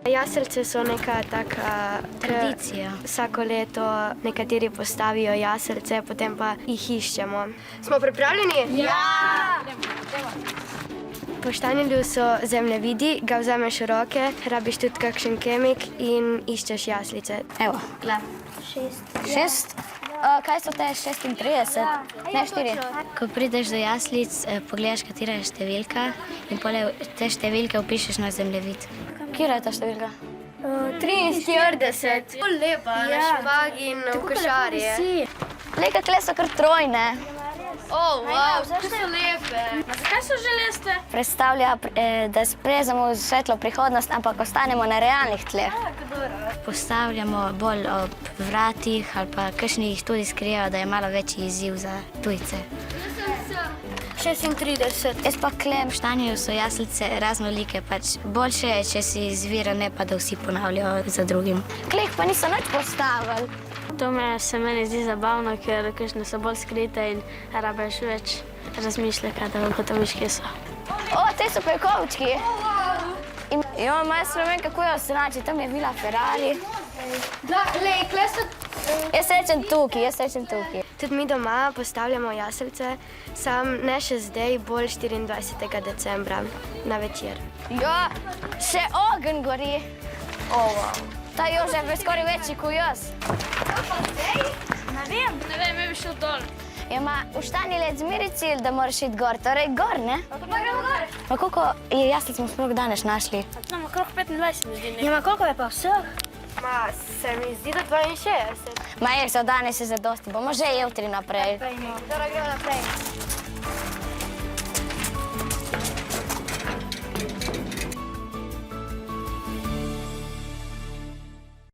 Jaslice so neka taka tradicija. Vsako leto nekateri postavijo jaslice, potem pa jih iščemo. Smo pripravljeni? Ja! Po štanjelju so zemljevidi, ga vzameš v roke, rabiš tudi kakšen kemik in iščeš jaslice. Evo, gle. 6. Kaj so te 36? Ne, 4. Ko prideš do jaslic, pogledaš, katera je številka in potem te številke vpišeš na zemljevid. Katera je ta številka? 43. Lepa, na špagi in v košari. Leka, kle so kar trojne. Wow, kako so lepe. Zakaj so železne? Predstavlja, da sprezamo svetlo prihodnost, ampak ostanemo na realnih tleh. Postavljamo bolj ob vratih ali pa kakšni jih tudi skrijejo, da je malo večji izziv za tujce. 36. Jaz pa klem, v štanju so jaslice raznolike, pač boljše je, če si izvira, ne pa da vsi ponavljajo za drugim. Kleh pa niso nič postavili. To se meni zdi zabavno, ker kakšne so bolj skrite in rabiš več razmišljati, da ugotoviš, kje so. O, te so pekovčki. Jo, jaz ne vem, kako jo označi, tam je vila Ferrari. Jaz rečem tukaj. Tudi mi doma postavljamo jaslice, sam ne še zdaj, bolj 24. decembra na večer. Ja, še ogenj gori. Ta Jožef je skoraj večji kot jaz. Ne vem, je bi šel dol. V štanjelec zmeri cilj, da moraš iti gor, torej gor, ne? Pa gremo gor. Pa koliko jaslic smo sploh danes našli? Znamo, okrog 25 mi zdi. Koliko je pa vseh? Se mi zdi, da 62. Jaz od danes je zadosti, bomo že jutri naprej. Dobro, gremo naprej.